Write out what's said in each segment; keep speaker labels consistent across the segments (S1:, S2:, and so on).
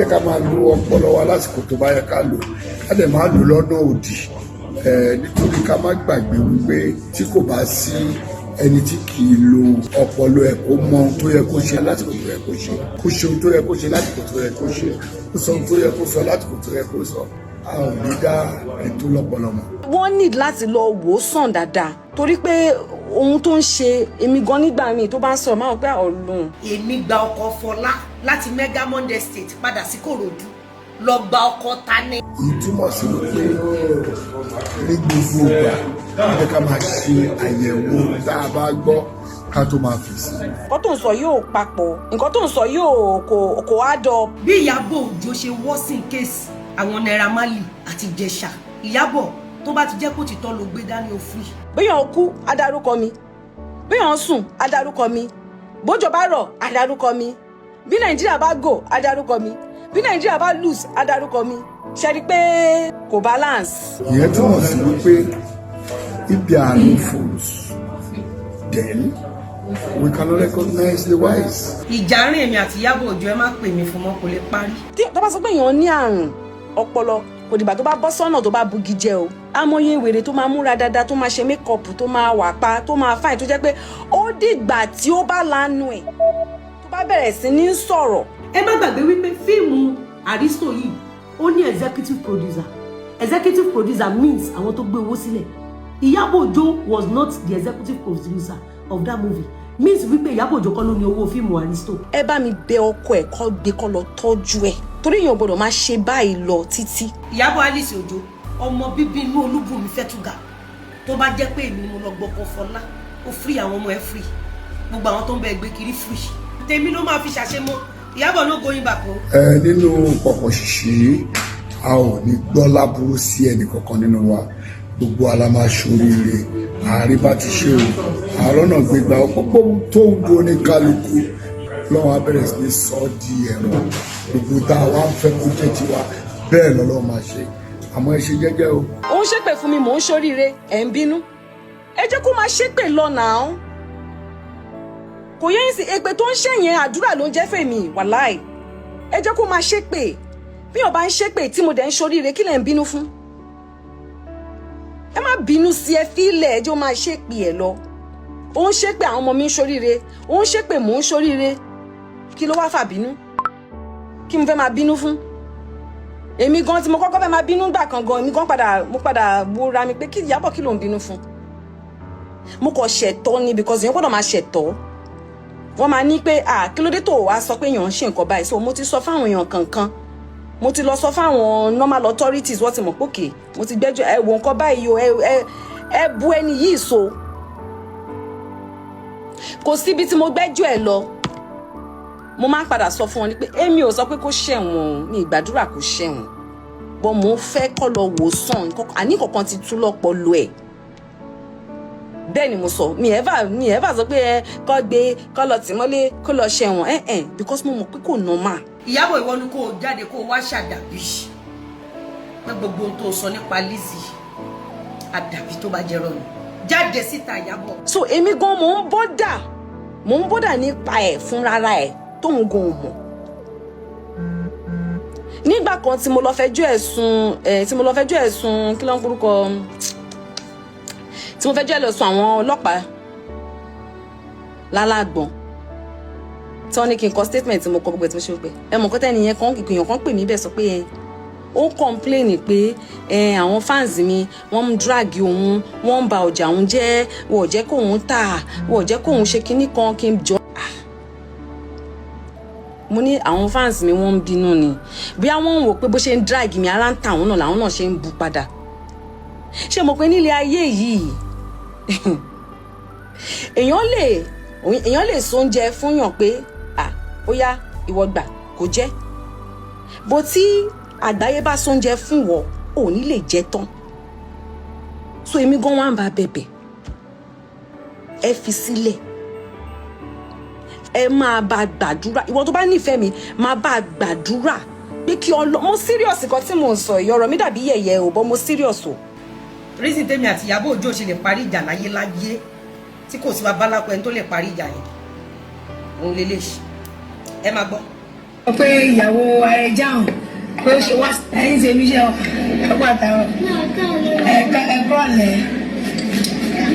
S1: jẹ́ ká máa lo ọpọlọ wa lásìkò tó bá yẹ ká lò ká dẹ̀ máa lò lọ́nà òdì nítorí ká má gbàgbé wípé tí kò bá sí ẹni tí kì í lo ọpọlọ ẹ̀ kó mọ ohun tó yẹ kó ṣe lásìkò tó yẹ kó ṣe kó ṣe ohun tó yẹ kó ṣe lásìkò tó yẹ kó ṣe kó sọ ohun tó yẹ kó sọ lásìkò tó yẹ kó sọ a ò ní dá ètò lọ́pọlọ mọ́.
S2: wọ́n ní láti lọ wò ó sàn dáadáa torí pé ohun tó ń ṣe èmi gan nígbà míì tó bá ń sọ̀rọ̀ máa ń pẹ́ Ọlọ́run.
S3: èmi gba ọkọ̀ Fọlá láti Mega Monday State padà sí Kòròdú lọ gba ọkọ̀ Tani.
S1: ìtumọ̀ sí wípé ní gbogbo ìgbà ẹ ká máa ṣe àyẹ̀wò tá a bá gbọ́ ká tó máa fèsì.
S2: nǹkan tó ń sọ yóò papọ̀ nǹkan tó ń sọ yóò kò á dọ̀.
S3: bí Ìyábọ̀ Òjó ṣe wọ́sìn kéèsì àwọn Naira Marley àti Ìjẹ̀ṣà Ìyábọ̀ tó bá ti jẹ́ kó ti tọ́ ló gbé dání òfin.
S2: béèyàn kú adarúkọ mi béèyàn sùn adarúkọ mi bójò bá rọ̀ adarúkọ mi bí Nàìjíríà bá gò adarúkọ mi bí Nàìjíríà bá lose adarúkọ mi ṣe rí pé kò balance.
S1: ìyẹn túmọ̀ sí wípé if there are no fools then we cannot recognize the wise.
S3: ìjà rìn èmi àti Ìyábọ̀ Òjó ẹ má pè mí fún mọ́ kò lè parí.
S2: tí tó bá sọ pé èèyàn ní àrùn ọpọlọ kò dìgbà tó bá bọ́ sọ́nà tó bá bugi jẹ o amóye wèrè tó máa múra dáadáa tó máa ṣe mékọ̀pù tó máa wà pa tó máa fáìn tó jẹ́ pé ó dìgbà tí ó bá lanu ẹ̀ tó bá bẹ̀rẹ̀ sí ní sọ̀rọ̀.
S3: ẹ má gbàgbé wípé fíìmù Aristo yìí ó ní executive producer means àwọn tó gbé owó sílẹ̀. Ìyábọ̀ Òjó was not the executive producer of that movie means wípé Ìyábọ̀ Òjó kọ́ ló ní owó fíìmù Aristo.
S2: ẹ bá mi bẹ ọkọ ẹ kó gbé kó lọ tọ́jú ẹ torí èèyàn gbọ́dọ̀ máa ṣe báyìí lọ títí.
S3: Ìyábọ̀ Alice Òjó ọmọ bíbí inú Olúbùnmi Fẹ́túgà tó bá jẹ́ pé èmi ni mo lọ gbọ́kọ̀ Fọlá ó free àwọn ọmọ ẹ free gbogbo àwọn tó ń bẹ ẹgbẹ́ kiri free tèmi ló máa fi ṣàṣemọ́ Ìyábọ̀ ló going back o.
S1: nínú pọ̀pọ̀ ṣìṣì a ò ní gbọ́ láburú sí ẹnì kankan nínú wa gbogbo alámáṣoríire àárín bá ti ṣe o àárọ̀ náà gbégbá ọ̀pọ̀ tó ń do ní kálukú lọ́wọ́ abẹ́rẹ́ sí ní sọ ọ́ di ẹ̀rọ gbogbo tá a wá ń fẹ́ kó jẹ́ tiwa bẹ́ẹ̀ lọ́lọ́ máa ṣe àmọ́ ẹ ṣe jẹ́jẹ́ o.
S2: ó ń ṣépè fún mi mò ń ṣoríire ẹ̀ ń bínú ẹ jẹ́ kó máa ṣépè lọ́nà án kò yẹ yín sí èpè tó ń ṣẹ̀yìn àdúrà ló ń jẹ́ fèmí wàláì ẹ jẹ́ kó máa ṣépè bí ó bá ń ṣépè tí mo dẹ̀ ń ṣoríire kí lẹ̀ ń bínú fún ẹ má bínú sí ẹ fílẹ̀ ẹjọ́ máa ṣépè ẹ lọ ó ń ṣépè àwọn ọmọ mi ń ṣoríire ó ń ṣépè mò ń ṣoríire kí ló wá fà bínú kí mo fẹ́ máa bínú fún èmi gan tí mo kọ́kọ́ fẹ́ máa bínú gbà kan gan èmi gan mo padà wúra mi pé kí Ìyábọ̀ kí ló ń bínú fún mo kàn ṣẹ̀tọ́ ni because èèyàn gbọ́dọ̀ máa ṣẹ̀tọ́ wọ́n máa ní pé kí ló dé tó wá sọ pé èèyàn ń ṣe nǹkan báyìí so mo ti sọ fáwọn èèyàn kankan mo ti lọ sọ fáwọn normal authorities wọ́n ti mọ̀ pókè mo ti gbẹ́jọ́ ẹ wo nǹkan báyìí o ẹ bu ẹni yìí so kò síbi tí mo gbẹ́jọ́ ẹ lọ mo máa ń padà sọ fún wọn ni pé èmi ò sọ pé kó ṣẹ̀wọ̀n o mi ìgbàdúrà kó ṣẹ̀wọ̀n bọ́ mo fẹ́ kọ́ lọ wò sàn àní kankan ti tú lọ́pọlọ ẹ̀ bẹ́ẹ̀ ni mo sọ mi ever sọ pé kọ́ gbé kọ́ lọ tì mọ́lé kó lọ ṣẹ̀wọ̀n because mo mọ̀ pé kò normal.
S3: Ìyábọ̀ ìwọ ni kó o jáde kó o wá ṣàdàbí pé gbogbo ohun tó o sọ nípa Lizzy àdàbí tó bá jẹ́ rọrùn jáde síta Ìyábọ̀.
S2: so èmi gan mo ń bọ́dà nípa ẹ̀ fúnra ẹ̀ tóun gan ò mọ̀ nígbà kan tí mo lọ fẹjọ́ ẹ̀sùn kí ló ń porúkọ tí mo fẹjọ́ ẹ̀sùn àwọn ọlọ́pàá lálágbọ̀n tí wọ́n ní kí n kọ statement tí mo kọ gbogbo ẹ̀ tí mo ṣe pé ẹ mọ̀ kọ́tẹ́ nìyẹn kan ìkìyàn kan pè mí bẹ́ẹ̀ sọ pé ó complain pé àwọn fans mi wọ́n ń drag òun wọ́n ń ba ọjà òun jẹ́ wọ́n ò jẹ́ kóun tà wọ́n ò jẹ́ kóun ṣe kinní kan kí n jọ. mo ní àwọn fans mi wọ́n ń bínú ni bí àwọn ń wò pé bó ṣe ń drag mi ara ń tà àwọn náà làwọn náà ṣe ń bu padà ṣé mo pé nílé ayé yìí èèyàn lè so oúnjẹ fún yàn pé ó yá ìwọ gbà kó jẹ bó tí àgbáyé bá so oúnjẹ fún wọ ò ní lè jẹ tán so èmi gan wá ń bá bẹ̀bẹ̀ ẹ fi sílẹ̀ ẹ máa bá gbàdúrà ìwọ tó bá nífẹ̀ẹ́ mi máa bá gbàdúrà pé kí mo serious kan tí mo ń sọ ọ̀rọ̀ mi dàbí yẹ̀yẹ́ ò bọ́ mo serious o.
S3: reason tèmi àti Ìyábọ̀ Òjó ṣe lè parí ìjà láyé tí kò sí babaláko ẹni tó lè parí ìjà yẹn òun lè ẹ máa gbọ́
S4: pé ìyàwó ààrẹ jáhùn pé ó ṣe wá ẹ̀yìn tèmi ṣe ọ̀pọ̀ àtàwọn ẹ̀kọ́ ọ̀lẹ́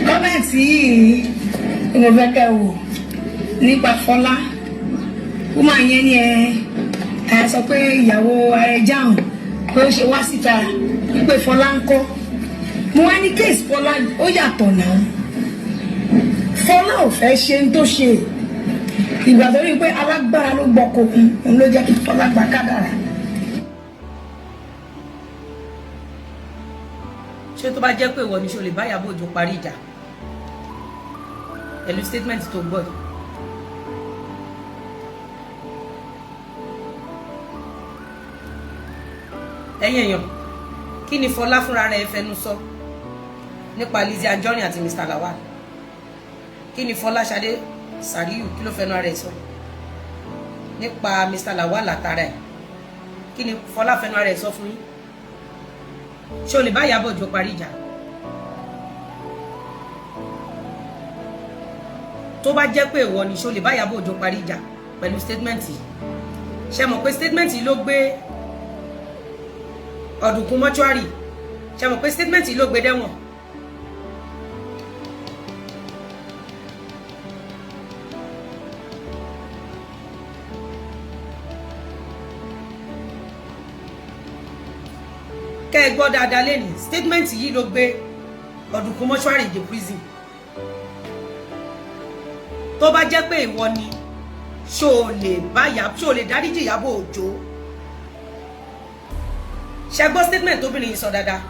S4: kọ́mẹ̀ntì yìí ni mo fẹ́ kẹ́ wò nípa Fọlá wúmà yẹn ni ẹ sọ pé ìyàwó ààrẹ jáhùn pé ó ṣe wá síta wípé Fọlá ń kọ́ mo wá ní kéèsì Fọlá ó yàtọ̀ náà Fọlá ò fẹ́ ṣe ń tó ṣe ìgbà tó rí i pé alágbára ló gbọ́kọ̀ òun ló jẹ́ kí Fọlá gba kádàrá.
S3: ṣé tó bá jẹ́ pé ìwọ ni ṣo lè bá Ìyábọ̀ Òjó parí ìjà pẹ̀lú statement tó gbọ́ yìí. ẹ̀yin èèyàn kí ni Fọlá fúnra rẹ̀ fẹnu sọ nípa Lizzy Anjorin àti Mr. Lawal? kí ni Fọlá Ṣadé Sàríù kí ló fẹnu ara ẹ̀ sọ nípa Mr. Lawal àtàrà ẹ̀? kí ni Fọlá fẹnu ara ẹ̀ sọ fún yín? ṣé o lè bá Ìyábọ̀ Òjó parí ìjà? tó bá jẹ́ pé ìwọ ni ṣé o lè bá Ìyábọ̀ Òjó parí ìjà pẹ̀lú statement yìí? ṣé mọ̀ pé statement yìí ló gbé Ọ̀dùnkún mọ́ṣúárì? ṣé mọ̀ pé statement yìí ló gbé dẹ́wọ̀n? kẹ́ ẹ gbọ́ dáadáa lẹ́nu statement yìí ló gbé Ọ̀dùnkún mọ́ṣúárì dé prison. tó bá jẹ́ pé ìwọ ni ṣó o lè dáríjì Ìyábọ̀ Òjó? ṣé gbọ́ statement tóbìnrin yìí sọ dáadáa?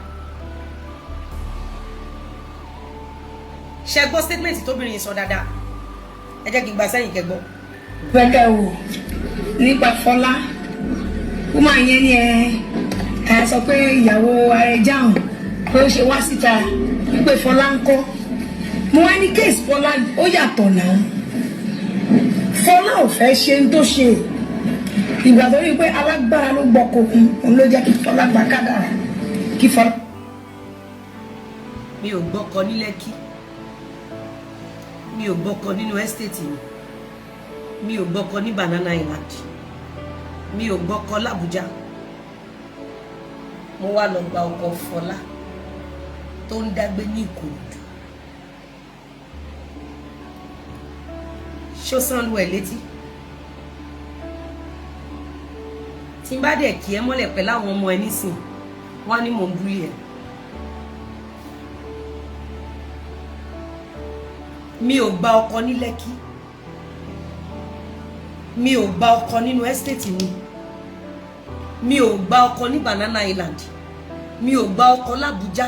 S3: ṣé gbọ́ statement tóbìnrin yìí sọ dáadáa? ẹ jẹ́ kí n gba sẹ́yìn kẹ́gbọ́.
S4: pẹ́kẹ́ wò nípa Fọlá wúmà yẹn ni ẹ sọ pé ìyàwó ààrẹ jáhùn pé ó ṣe wá síta wípé Fọlá ń kọ́ mo wá ní kéèsì Fọlá ó yàtọ̀ náà Fọlá ò fẹ́ ṣe ń tó ṣe ìgbà tó rí i pé alágbára ló gbọ́kọ̀ òun ló jẹ́ kí Fọlá gba kádàrá kí Fọlá.
S3: mi ò gbọ́kọ ní Lẹ́kì, mi ò gbọ́kọ nínú ẹ́stéètì mi ò gbọ́kọ ní Banana Island, mi ò gbọ́kọ l'Àbújá. mo wá lọ gba ọkọ Fọlá tó ń dágbé ní Ìkòròdú. ṣó sàn lu ẹ̀ létí? tí n bá dẹ̀ kí ẹ mọ́lẹ̀ pẹ̀lú àwọn ọmọ ẹ nísìn wọ́n á ní mò ń bú yẹn. mi ò gba ọkọ ní Lẹ́kì, mi ò gba ọkọ nínú ẹ́stéètì mi ò gba ọkọ ní Banana Island, mi ò gba ọkọ l'Àbújá.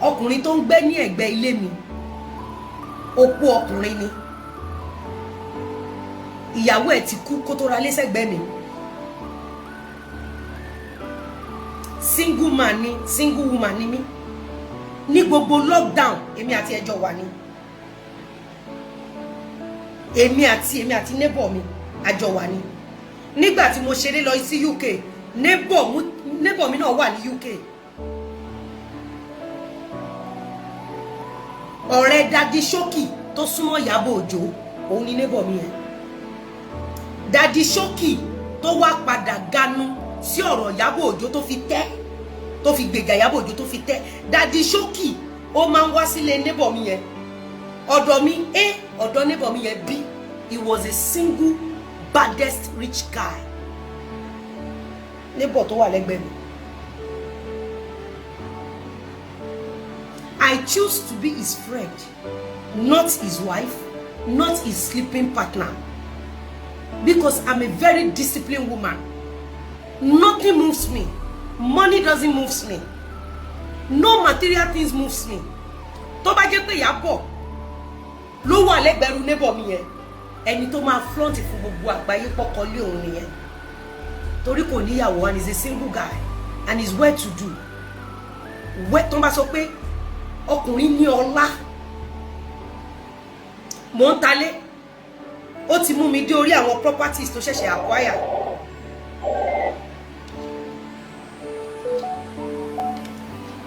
S3: ọkùnrin tó ń gbé ní ẹ̀gbẹ́ ilé mi opó ọkùnrin ni, ìyàwó ẹ̀ ti kú kó tó ra lé sẹ́gbẹ̀ẹ́ mi. single man ni, single woman ni mí. ní gbogbo lockdown èmi àti ẹjọ́ wà ní, èmi àti neighbor mi àjọ wà ní. nígbà tí mo ṣeré lọ sí UK, neighbor mi náà wà ní UK. ọ̀rẹ́ Daddy Showkey tó súnmọ́ Ìyábọ̀ Òjó òun ni neighbor mi yẹn. Daddy Showkey tó wá padà ganu sí ọ̀rọ̀ Ìyábọ̀ Òjó tó fi tẹ́, tó fi gbèjà Ìyábọ̀ Òjó tó fi tẹ́. Daddy Showkey ó máa ń wá sílé neighbor mi yẹn, ọ̀dọ̀ mi A, ọ̀dọ̀ neighbor mi yẹn B. He was a single baddest rich guy. Neighbor tó wà lẹ́gbẹ̀ẹ́ mi. I choose to be his friend, not his wife, not his sleeping partner, because I'm a very disciplined woman. Nothing moves me. Money doesn't move me. No material things moves me. Tó bá jẹ́ pé Ìyábọ̀ ló wà lẹ́gbẹ̀rú neighbor mi yẹn, ẹni tó máa flaunt fún gbogbo àgbáyé pọ́kọ lé òun nìyẹn. Torí kò níyàwó and is a single guy and is well to do. Tó bá sọ pé ọkùnrin ní ọlá, mò ń talé, ó ti mú mi dé orí àwọn properties tó ṣẹ̀ṣẹ̀ acquire.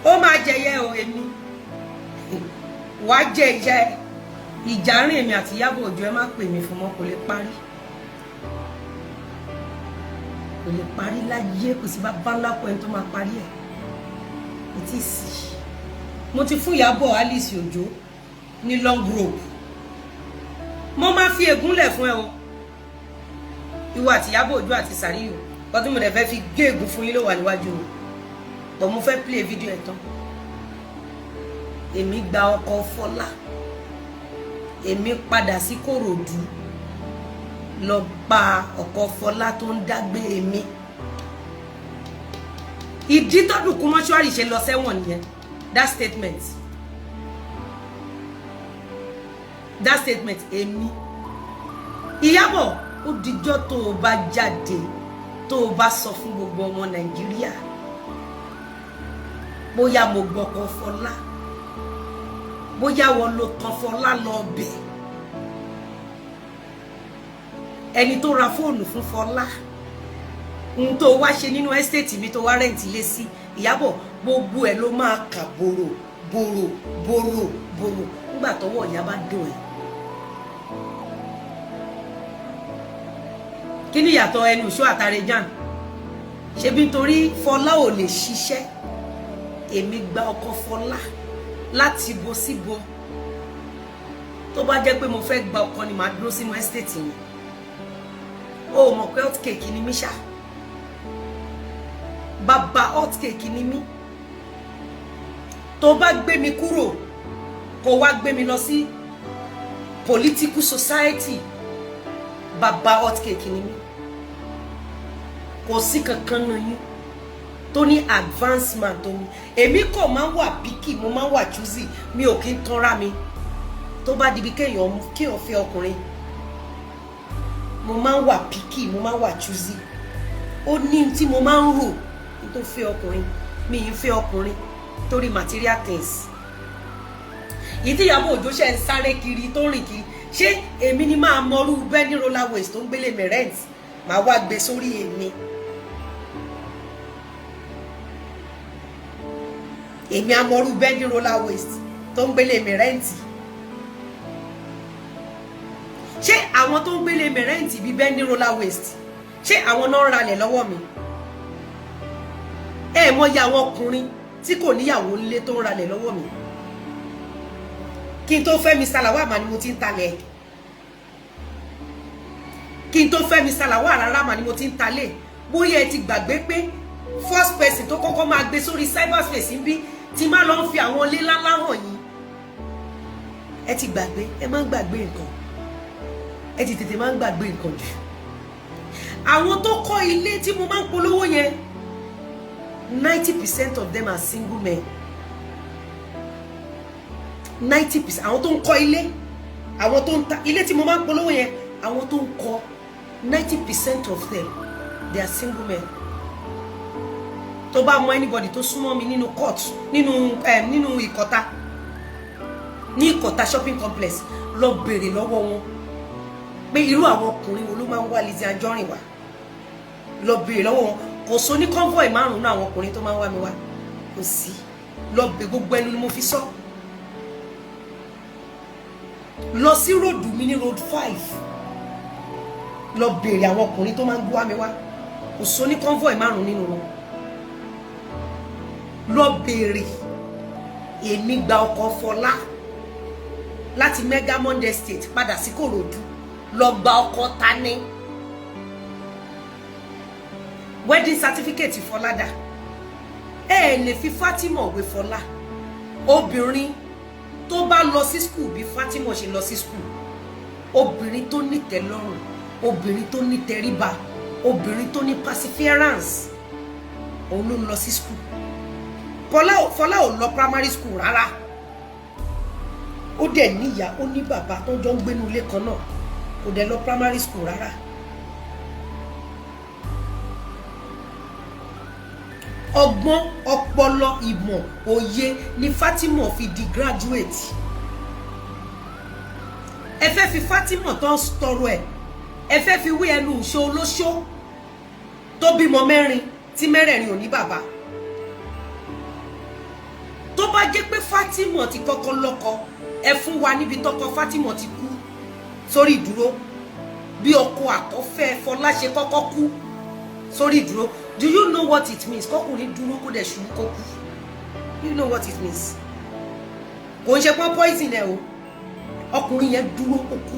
S3: ó máa jẹyẹ o èmi wàá jẹ ìyá ẹ ìjà rìn èmi àti Ìyábọ̀ Òjó ẹ má pè mí fún mọ́ kò lè parí láyé kò sí bá lápò ẹni tó máa parí ẹ̀ kò tí ì sí. mo ti fún Ìyábọ̀ Alice Òjó ní long rope mo máa fi ègúnlẹ̀ fún ẹ o ìwọ àti Ìyábọ̀ Òjó àti Sàríù ọdún mo dẹ̀ fẹ́ fi gé ègún fún yín ló wà níwájú mi but mo fẹ́ play video ẹ̀ tán. Èmi gba ọkọ Fọlá èmi padà sí Kòròdú lọ gba ọkọ Fọlá tó ń dágbé èmi. Ìdí tọ́dún kú mọ́ṣúárì ṣe lọ sẹ́wọ̀n nìyẹn. That statement èmi. Ìyábọ̀ ó dijọ́ tó o bá jáde tó o bá sọ fún gbogbo ọmọ Nàìjíríà bóyá mo gbọ́kọ Fọlá bóyá wọ́n lo tán Fọlá lọ bẹ̀ ẹni tó ra fóònù fún Fọlá n tó wá ṣe nínú ẹ́stéètì mi tó wá rẹ́ǹtì lé sí Ìyábọ̀ gbogbo ẹ̀ ló máa kà bòrò nígbà tọ́wọ́ ìyá bá dùn ẹ̀. Kí ni ìyàtọ̀ ẹnu ìṣó àtàrẹjàn ṣebí nítorí Fọlá ò lè ṣiṣẹ́ èmi gba ọkọ Fọlá láti bo síbo tó bá jẹ́ pé mo fẹ́ gba ọkọ ni màá dúró sínú ẹ́stéètì mi o mọ̀ pé hot cake ni mí ṣá bàbá hot cake ni mí tó bá gbé mi kúrò kó wá gbé mi lọ sí political society bàbá hot cake ni mí kò sí kankan nínú yín tó ní advancement tó ní èmi kò máa ń wà picky mo máa ń wà choosy mi ò kí ń tanra mi tó bá dibi kéèyàn fẹ́ ọkùnrin mo máa ń wà picky mo máa ń wà choosy ó ní tí mo máa ń rò tó fẹ́ ọkùnrin mi ì fẹ́ ọkùnrin torí material things ìdí Ìyábọ̀ Òjó ṣe ń sáré kiri tó rìn kiri ṣé èmi ni máa mọrú Benny roller waist tó ń gbélé mẹrẹǹt máa wá gbé sórí èmi amọrú Benny roller waist tó ń gbélé mẹrẹǹtì ṣé àwọn tó ń gbélé mẹrẹǹtì bíi Benny roller waist ṣé àwọn náà ń ralẹ̀ lọ́wọ́ mi ẹ mọ̀ ya àwọn ọkùnrin tí kò níyàwó nílé tó ń ralẹ̀ lọ́wọ́ mi kí n tó fẹ́ Mr. Lawal mà ni mo ti ń talẹ̀ kí n tó fẹ́ Mr. Lawal rárá mà ni mo ti ń talẹ̀ bóyá ẹ ti gbàgbé pé first person tó kọ́kọ́ máa gbé sórí cyberspace ń bí tí má lọ ń fi àwọn ilé ńláńlá hàn yín ẹ ti gbàgbé ẹ má gbàgbé nǹkan ẹ ti tètè má gbàgbé nǹkan jù àwọn tó kọ́ ilé tí mo máa ń polówó yẹn 90% of them are single men 90% àwọn tó ń kọ́ ilé àwọn tó ń ta ilé tí mo máa ń polówó yẹn àwọn tó ń kọ́ 90% of them they are single men. Tó bá mọ anybody tó súnmọ́ mi nínú court nínú Ìkọ̀tà ní Ìkọ̀tà shopping complex lọ bèrè lọ́wọ́ wọn pé irú àwọn ọkùnrin wo ló máa ń wá Lizzy Anjorin wá lọ bèrè lọ́wọ́ wọn kò so ní convoy márùn náà àwọn ọkùnrin tó máa ń wá mi wá kò sí lọ bè gbogbo ẹnu ni mo fi sọ lọ sí ròdù mi ní road 5 lọ bèrè àwọn ọkùnrin tó máa ń wá mi wá kò so ní convoy márùn nínú wọn lọ bèrè èmi gba ọkọ Fọlá láti Mega Monday State padà sí Kòròdú lọ gba ọkọ Tani wedding certificate Fọlá dà ẹ lè fi Fatima wé Fọlá obìnrin tó bá lọ sí school bí Fatima ṣe lọ sí school obìnrin tó ní tẹ́lọ́rùn obìnrin tó ní tẹríba obìnrin tó ní perseverance òun ló lọ sí school Fọlá ò lọ primary school rárá ó dẹ̀ níyà ó ní bàbá tó jọ ń gbénu ilé kan náà kò dẹ̀ lọ primary school rárá ọgbọ́n ọpọlọ ìmọ̀ òye ni Fatima fi di graduate ẹ fẹ́ fi Fatima tó ń tọrọ ẹ fẹ́ fi wí ẹnu ìṣó olóṣó tó bímọ 4 tí 4 ò ní bàbá tó bá jẹ́ pé Fatima ti kọ́kọ́ lọ́kọ ẹ fún wa níbi tọkọ Fatima ti kú sórí ìdúró bí ọkọ àkọ́fẹ́ Fọlá ṣe kọ́kọ́ kú sórí ìdúró. Do you know what it means? Kọkùnrin dúró kó dẹ̀ ṣubú kó kú. You know what it means? Kò ń ṣe pọ́n poison ẹ o, ọkùnrin yẹn dúró kó kú.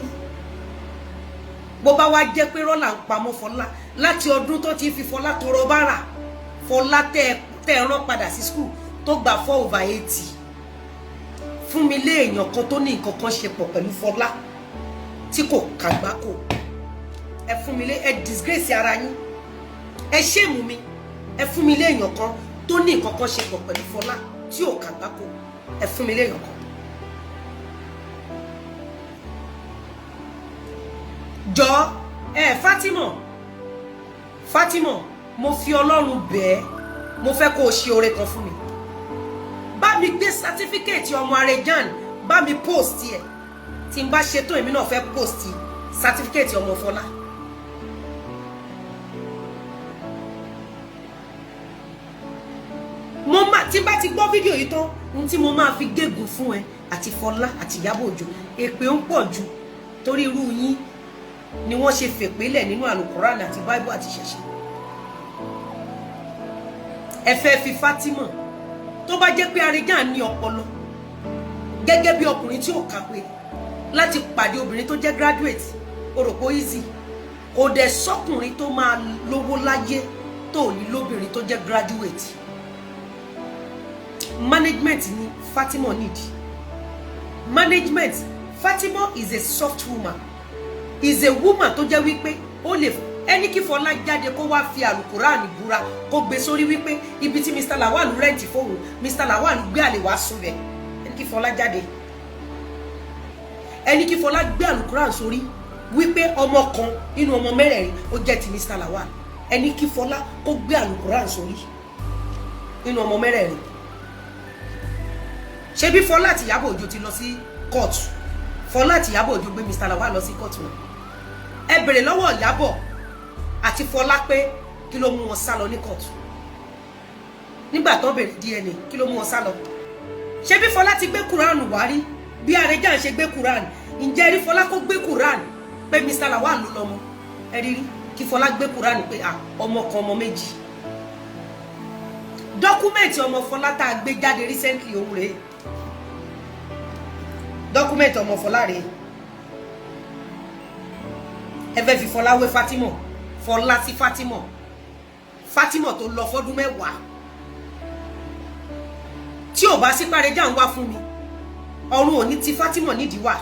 S3: Bó bá wá jẹ́ pé rọ́là ń pamọ́ Fọlá láti ọdún tó ti fi Fọlá tọrọ bára, Fọlá tẹ́ rán padà sí school tó gba 4/80. Fún mi lé èèyàn kan tó ní nǹkan kan ṣe pọ̀ pẹ̀lú Fọlá tí kò kàgbákò. Ẹ fún mi lé, ẹ disgrace ara yín, ẹ ṣèmù mi, ẹ fún mi lé èèyàn kan tó ní nǹkan kan ṣe pọ̀ pẹ̀lú Fọlá tí ò kàgbákò. Ẹ fún mi lé èèyàn kan. Jọ Fatima, mo fi Ọlọ́run bẹ̀ ẹ́, mo fẹ́ kó o ṣe oore kan fún mi. Bá mi gbé certificate ọmọ Arejan, bá mi post ẹ̀. Tí n bá ṣe tó èmi náà fẹ́ post certificate ọmọ Fọlá. Tí bá ti gbọ́ fídíò yìí tán, ohun tí mo máa fi gégùn fún ẹ àti Fọlá àti Ìyábọ̀ Òjó, èpè ń pọ̀ jù torí irú yín ni wọ́n ṣe fèpélẹ̀ nínú Àlùkùránì àti Bible àti ṣẹ̀ṣẹ̀. Ẹ fẹ́ fi Fatima tó bá jẹ́ pé Arejan ní ọpọlọ gẹ́gẹ́ bí ọkùnrin tí ò kàwé láti pàdé obìnrin tó jẹ́ graduate, ó rò pé easy. Kò dẹ̀ sọ́kùnrin tó máa lówó láyé tó ní lóbìnrin tó jẹ́ graduate. Management ni Fatima need. Management. Fatima is a soft woman. Is a woman tó jẹ́ wípé ó lè ẹni kí Fọlá jáde kó wá fi Àlùkùránì búra kó gbé sórí wípé ibi tí Mr. Lawal rent fóun, Mr. Lawal gbé àlè wá sùn bẹ̀. Ẹni kí Fọlá jáde. Ẹni kí Fọlá gbé Àlùkùránì sórí wípé ọmọ kan nínú ọmọ mẹ́rẹ̀ẹ̀rin ó jẹ́ ti Mr. Lawal. Ẹni kí Fọlá kó gbé Àlùkùránì sórí nínú ọmọ mẹ́rẹ̀ẹ̀rin. Ṣé bí Fọlá àti Ìyábọ̀ Òjó ti lọ sí court? Fọlá àti Ìyábọ̀ Òjó gbé Mr. Lawal lọ sí court náà. Ẹ bèrè lọ́wọ́ Ìyábọ̀ àti Fọlá pé kí ló mú wọn sá lọ ní court. Nígbà tó bèrè DNA, kí ló mú wọn sá lọ? Ṣé bí Fọlá ti gbé Quran wá rí bí Arejan ṣe gbé Quran? Ǹjẹ́ rí Fọlá kó gbé Quran pé Mr. Lawal ló lọ́mọ? Ẹ rí kí Fọlá gbé Quran pé ọmọ kan ọmọ méjì. Dọ́kúmẹ̀ntì ọmọ Fọlá tá a gbé jáde recently òun rèé. Dọ́kúmẹ̀ntì ọmọ Fọlá rèé. Ẹ fẹ́ fi Fọlá wé Fatima, Fọlá sí Fatima, Fatima tó lọ fọ́dún 10. Tí ò bá sí Arejan wá fún mi, ọ̀run ò ní ti Fatima nídìí wà.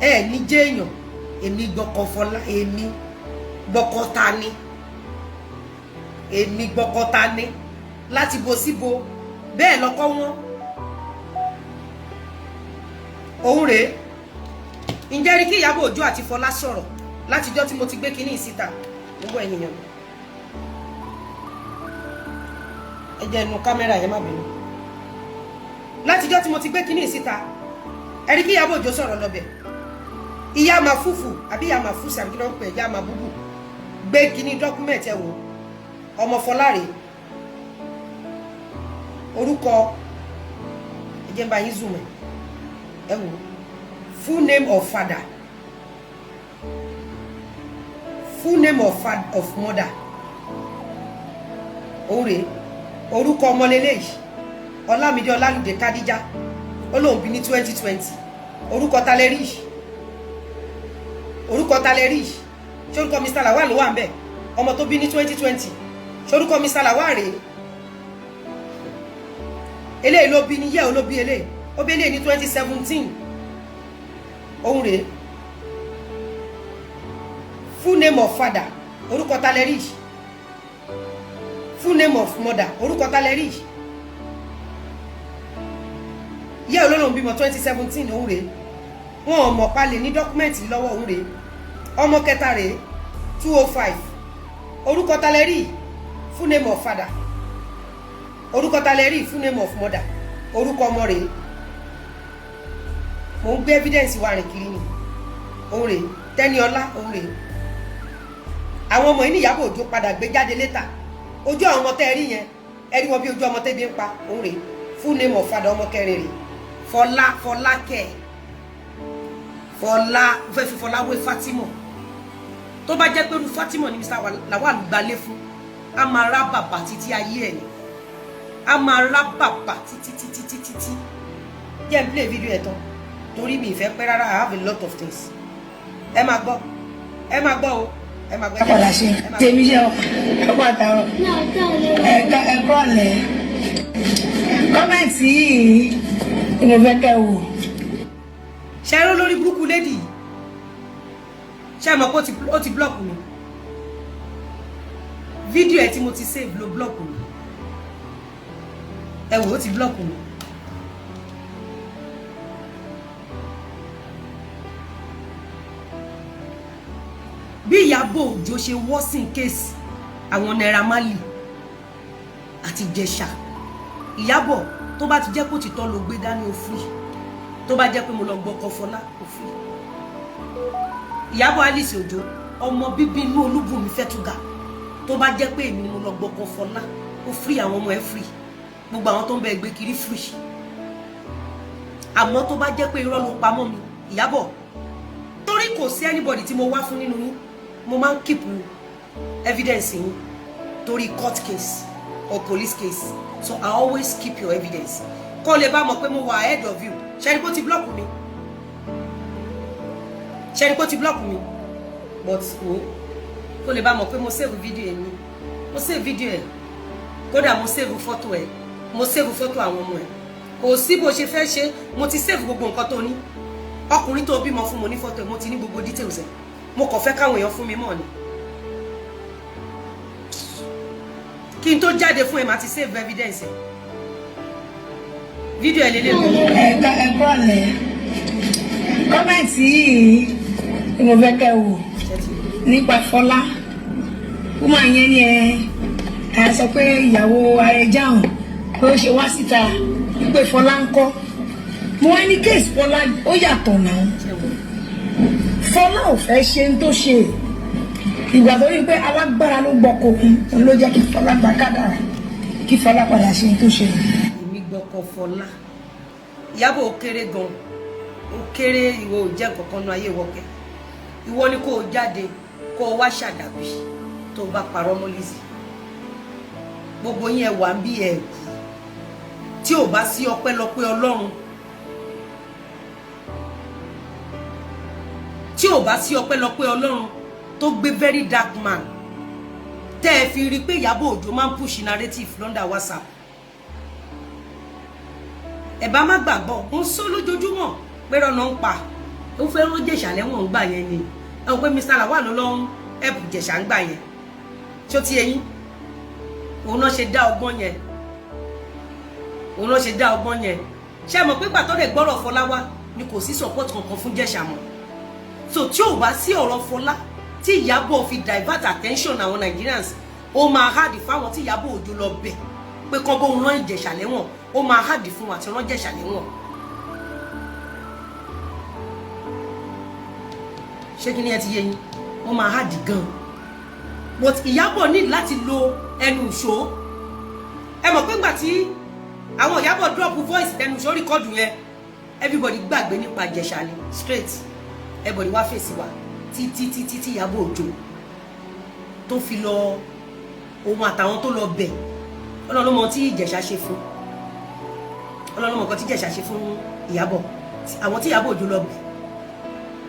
S3: Ẹ ní jẹ́ èèyàn, èmi gbọ́kọ̀ Fọlá, èmi gbọ́kọ̀ ta ni, èmi gbọ́kọ̀ ta ni láti bo síbo bẹ́ẹ̀ lọ́kọ́ wọn. Òun rèé. Ǹjẹ́ rí kí Ìyábọ̀ Òjó àti Fọlá sọ̀rọ̀ látijọ́ tí mo ti gbé kinní síta gbogbo ènìyàn. Ẹ jẹ́ nu kámẹ́rà yẹn má bínú. Látijọ́ tí mo ti gbé kinní síta, ẹ rí kí Ìyábọ̀ Òjó sọ̀rọ̀ lọ́bẹ̀. Ìyá máa fúfù àbí ìyá máa fúsì àbí kí ló ń pè ìyá máa búbù gbé kinní dọ́kúmẹ̀ntì ẹ̀ wò. Ọmọ Fọlá rèé. Orúkọ ẹ jẹ́ n bá yín zoom ẹ wò. Full name of father, full name of mother. Ore orúkọ ọmọ leleyi Ọlámídé Ọlálùdé Kádíjà Ọlọ́run bí ní 2020. Orúkọ ta lẹ rí? Orúkọ ta lẹ rí? Ṣé orúkọ Mr. Lawal ló wà ńbẹ̀? Ọmọ tó bí ní 2020. Ṣé orúkọ Mr. Lawal rèé? Eléyìí ló bí ní yẹ́ ó ló bí eléyìí. Ó bí eléyìí ní 2017. Òun rèé. Full name of father, orúkọ ta lẹ rí? Full name of mother, orúkọ ta lẹ rí? Yẹ́ Ọlọ́run bímọ 2017 òun rèé. Wọn ò mọ̀ pa lè ní dọ́kúmẹ̀ntì lọ́wọ́ òun rèé. Ọmọ kẹta rèé 205. Orúkọ ta lẹ rí? Full name of father. Orúkọ ta lẹ rí? Full name of mother. Orúkọ ọmọ rèé. Mo ń gbé evidence wa rìn kiri ni. Òun rèé. Tẹ́niọlá òun rèé. Àwọn ọmọ yìí ní Ìyábọ̀ Òjó padà gbé jáde létà. Ojú àwọn ọmọ tẹ́ rí yẹn, ẹ rí wọn bí ojú ọmọ tẹ́bi ń pa òun rèé. full name of Father Ọmọkẹrẹ Fọlákẹ́ Fọláwé Fatima tó bá jẹ́ pé irú Fatima ni Mr. Lawal gbalé fún a máa rá bàbà títí ayé ẹ̀ ni a máa rá bàbà títí jẹ́ n play video ẹ̀ tán torí mi ìfẹ́ pẹ́ rárá I have a lot of things ẹ máa gbọ́ o ẹ máa gbọ́
S4: padà ṣe tèmi ṣe ọ̀pọ̀ àtàwọn ẹ̀kọ́ ọ̀lẹ́ kọ́mẹ̀ntì yìí ni mo fẹ́ kẹ́ wò.
S3: ṣe é lórí burúkú lady ṣe é mọ̀ pé ó ti block mi fídíò ẹ̀ tí mo ti save ló block mi ẹ wò ó ti block mi. bí Ìyábọ̀ Òjó ṣe wọ́sìn kéèsì àwọn Naira Marley àti Ìjẹ̀ṣà Ìyábọ̀ tó bá ti jẹ́ pé òtítọ́ ló gbé dání ó free tó bá jẹ́ pé mo lọ gbọ́kọ Fọlá ó free. Ìyábọ̀ Alice Òjó ọmọ bíbí inú Olúbùnmi Fẹ́túgà tó bá jẹ́ pé èmi mo lọ gbọ́kọ Fọlá ó free àwọn ọmọ ẹ̀ free gbogbo àwọn tó ń bẹ ẹgbẹ́ kiri free. àmọ́ tó bá jẹ́ pé irọ́ ló pamọ́ mi Ìyábọ̀ torí kò sí anybody tí mo wá fún nínú yín mo máa ń keep evidence yín torí court case or police case so I always keep your evidence kó lè bá mọ̀ pé mo wà ahead of you ṣẹ́ni kó ti block mi but wo kó lè bá mọ̀ pé mo save video ẹ̀ mi mo save video ẹ̀ kódà mo save photo ẹ̀ mo save photo àwọn ọmọ ẹ̀ kò sí bó ṣe fẹ́ ṣe mo ti save gbogbo nǹkan tó ní ọkùnrin tó bímọ fún mo ní photo ẹ̀ mo ti ní gbogbo details ẹ̀ mo kàn fẹ́ káwọn èèyàn fún mi mọ̀ ni kí n tó jáde fún ẹ máa ti save evidence ẹ fídíò ẹ lélẹ̀ mi.
S4: ẹ̀kọ́ ọ̀lẹ́ kọ́mẹ̀ntì yìí ni mo fẹ́ kẹ́ wò nípa Fọlá kúmọ̀ yẹn ni ẹ sọ pé ìyàwó Arẹjáhùn pé ó ṣe wá síta wípé Fọlá ń kọ́ mo wá ní kéèsì Fọlá ó yàtọ̀ náà Fọlá ò fẹ́ ṣe ń tó ṣe ìgbà tó rí pé alágbára ló gbọ́kọ òun ló jẹ́ kí Fọlá gba kádàrá kí Fọlá padà ṣe ń tó ṣe.
S3: èmi gbọ́kọ Fọlá Ìyábọ̀ ó kéré gan ó kéré ìwọ ò jẹ́ kankan nu ayé wọ́kẹ́ ìwọ ni kó o jáde kó o wá ṣàdàbí tó o bá parọ́ mọ́ Lizzy gbogbo yín wà ń bí ẹ̀ kú tí ò bá sí ọpẹ́lọpẹ́ Ọlọ́run tí ò bá sí ọpẹ́lọpẹ́ Ọlọ́run tó gbé very dark man tẹ́ ẹ fi rí pé Ìyábọ̀ Òjó máa ń push narrative lọ́ndà WhatsApp ẹ bá má gbàgbọ́ ń sọ lójoojúmọ́ pé rọ́nà ń pa ó fẹ́ rán Jẹ̀ṣà lẹ́wọ̀n ń gbà yẹn ni ẹ pé Mr. Lawal ló ń ẹ̀bù Jẹ̀ṣà ń gbà yẹn tí ó ti ẹyin òun náà ṣe dá ọgbọ́n yẹn ṣe mọ̀ pé pàtó lè gbọ́rọ̀ Fọlá wá ni kò sí support kankan fún Jẹ̀ṣà mọ́ so tí ò bá sí ọ̀rọ̀ Fọlá tí Ìyábọ̀ fi divert attention àwọn Nigerians ó máa hard fáwọn tí Ìyábọ̀ Òjó lọ bẹ̀ pé kọ́ bó rán Ìjẹ̀ṣà lẹ́wọ̀n ó máa hard fún wa àti rán Jẹ̀ṣà lẹ́wọ̀n ṣé kí ni ẹ ti yé yín ó máa hard gan but Ìyábọ̀ ní láti lo ẹnu ìṣó ẹ mọ̀ pé ńgbà tí àwọn Ìyábọ̀ drop voice ẹnu ìṣó record yẹn everybody gbàgbé nípa Jẹ̀ṣà ni straight everybody wá fèsì wa tí Ìyábọ̀ Òjó tó fi lọ ohun àtàwọn tó lọ bẹ̀ Ọlọ́run ló mọ tí Ìjẹ̀ṣà ṣe fún Ọlọ́run ló mọ nǹkan tí Ìjẹ̀ṣà ṣe fún Ìyábọ̀ àwọn tí Ìyábọ̀ Òjó lọ bẹ̀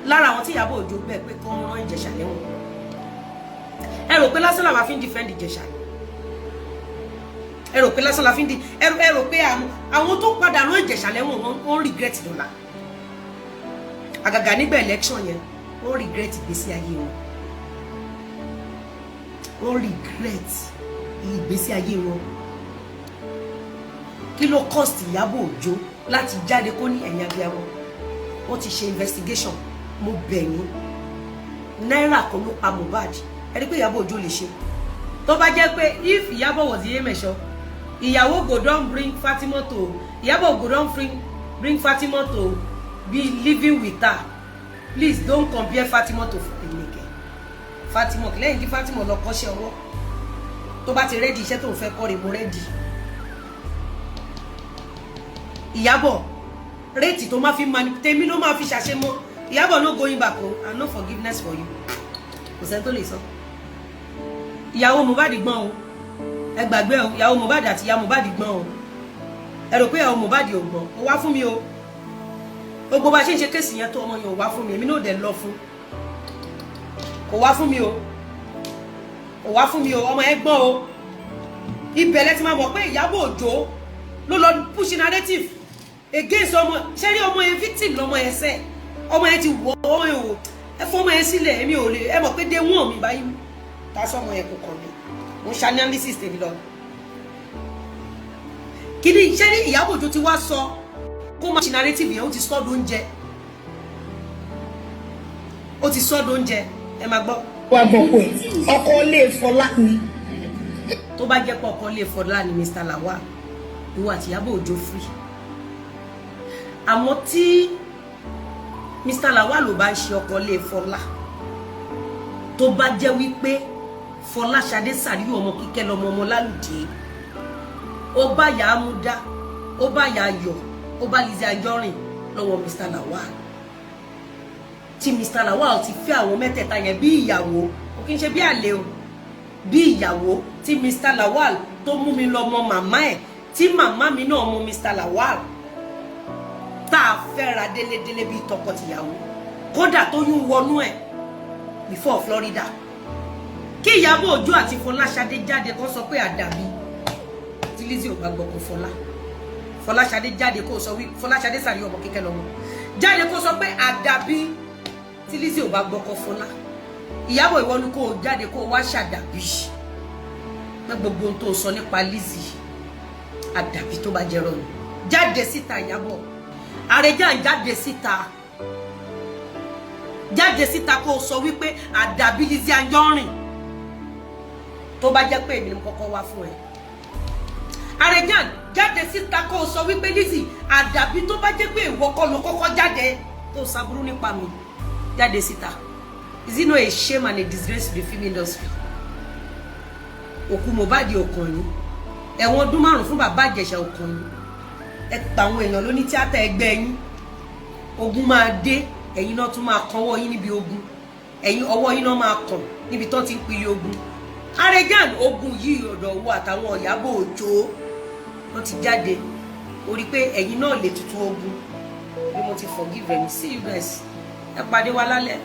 S3: lára àwọn tí Ìyábọ̀ Òjó bẹ̀ pé kí wọ́n rán Ìjẹ̀ṣà lẹ́wọ̀n ẹ rò pé lásán làwọn fi ń defend Ìjẹ̀ṣà ẹ rò pé lásán làwọn fi ń di ẹ rò pé àwọn tó padà rán Ìjẹ̀ṣà lẹ́wọ̀n wọ́n regret dọ́là àgàgà nígbà election yẹn wọ́n regret ìgbésí ayé wọn wọ́n regret ìgbésí ayé wọn kí ló cost Ìyábọ̀ Òjó láti jáde kó ní ẹ̀yìn abiyamọ wọ́n ti ṣe investigation mo bẹ̀ yín náírà kan ló pa Mohbad ẹni pé Ìyábọ̀ Òjó lè ṣe tó bá jẹ́ pé if Ìyábọ̀ was Iyemẹ̀ṣọ́ ìyàwó go don bring Fatima to Ìyábọ̀ go don bring Fatima to be living with her please don't compare Fatima to Enike Fatima lẹ́yìn tí Fatima lọ kọ́ṣẹ́ ọwọ́ tó bá ti rẹ́dí iṣẹ́ tó ń fẹ́ kọ́ rè mo rẹ́dí Ìyábọ̀ rate tó máa fi tèmi ló máa fi ṣàṣe mọ́. Ìyábọ̀ no going back o and no forgiveness for you. Kò sẹ́ni tó lè sọ. Ìyàwó Mohbad gbọ́n o. Ẹ gbàgbé o, ìyàwó Mohbad àti ìyá Mohbad gbọ́n o. Ẹ rò pé ìyàwó Mohbad ò gbọ́n. Ó wá fún mi o. Gbogbo bá ṣe ń ṣe kéèsì yẹn tó ọmọ yẹn ò wá fún mi. Èmi náà dẹ̀ lọ fún. Kò wá fún mi o. Kò wá fún mi o. Ọmọ yẹn gbọ́n o. Ibẹ̀ lẹ ti máa mọ̀ pé Ìyábọ̀ Òjó ló lọ push narrative against ọmọ. Ṣé rí ọmọ yẹn victim lọmọ yẹn sẹ́? Ọmọ yẹn ti wọ ọmọ yẹn o. Ẹ fọ́ ọmọ yẹn sílẹ̀ èmi ò lè. Ẹ mọ̀ pé dé wọ́n mi báyìí. Ta sọ ọmọ yẹn kò kàn mí. Mo ṣe analysis tèmi lọ. Kí ni ṣé rí Ìyábọ̀ Òjó ti wá sọ kó máa ṣe narrative yẹn ó ti sọ dóúnjẹ. Ó ti sọ dóúnjẹ. Ẹ máa gbọ́.
S4: Wà gbọ́ pé ọkọ ilé Fọlá ni.
S3: Tó bá jẹ́ pé ọkọ ilé Fọlá ni Mr. Lawal, ìwọ àti Ìyábọ̀ Òjó free. Àmọ́ tí Mr. Lawal ò bá ń ṣe ọkọ ilé Fọlá, tó bá jẹ́ wípé Fọláṣadé Sàríù ọmọ Kíkẹ́ lọmọ ọmọ Lálùdé, ó bá yà á mú dá, ó bá yà á yọ, ó bá Lizzy Anjorin lọ́wọ́ Mr. Lawal. Tí Mr. Lawal ti fẹ́ àwọn mẹ́tẹ̀ẹ̀ta yẹn bí ìyàwó, ó kì í ṣe bí àlè o, bí ìyàwó tí Mr. Lawal tó mú mi lọ mọ màmá ẹ̀, tí màmá mi náà mọ Mr. Lawal, tá a fẹ́ra délédélé bí tọkọtìyàwó, kódà tó yún wọnú ẹ̀ before Florida. Kí Ìyábọ̀ Òjó àti Fọláṣadé jáde kó sọ pé àdàbí tí Lizzy ò bá gbọ́kọ̀ Fọlá. Fọláṣadé jáde kó sọ wí Fọláṣadé Sàríù ọmọ Kíkẹ́ lọ́mọ. Jáde kó sọ pé àdàbí tí Lizzy ò bá gbọ́kọ̀ Fọlá. Ìyábọ̀ ìwọ ni kó jáde kó wá ṣàdàbí. Pé gbogbo ohun tó sọ nípa Lizzy àdàbí tó bá jẹ́ rọ́ ni. Jáde síta Ìyábọ̀. Àrẹ̀já jáde síta. Jáde síta kó sọ wípé àdàbí Lizzy Anjorin. Tó bá jẹ́ pé èmi ni mo kọ́kọ́ wá fún ẹ. Àrẹ̀já jáde síta kó sọ wípé Lizzy àdàbí tó bá jẹ́ pé ìwọ kọ́ ló kọ́kọ́ jáde tó ṣàbúrú nípa mi. Jáde síta. Is it not a shame and a disgrace to the film industry? Òkú Mohbad ọkàn yín. Ẹ̀wọ̀n ọdún 5 fún bàbá Ìjẹ̀ṣà ọkàn yín. Ẹ pa àwọn èèyàn lóní tíátà ẹgbẹ́ yín. Ogun máa dé, ẹ̀yin náà tún máa kanwọ́ yín níbi ogun. Ẹ̀yin ọwọ́ yín náà máa kàn níbi tó ti ń pili ogun. Àrẹ̀já ogun yìí ọ̀dọ̀ owó àtàwọn Ìyábọ̀ Òjó wọ́n ti jáde. Ó rí pé ẹ̀yin náà lè tutù ogun. Bí mo ti forgive them. See you guys. Ẹ pàdé wa lálẹ́.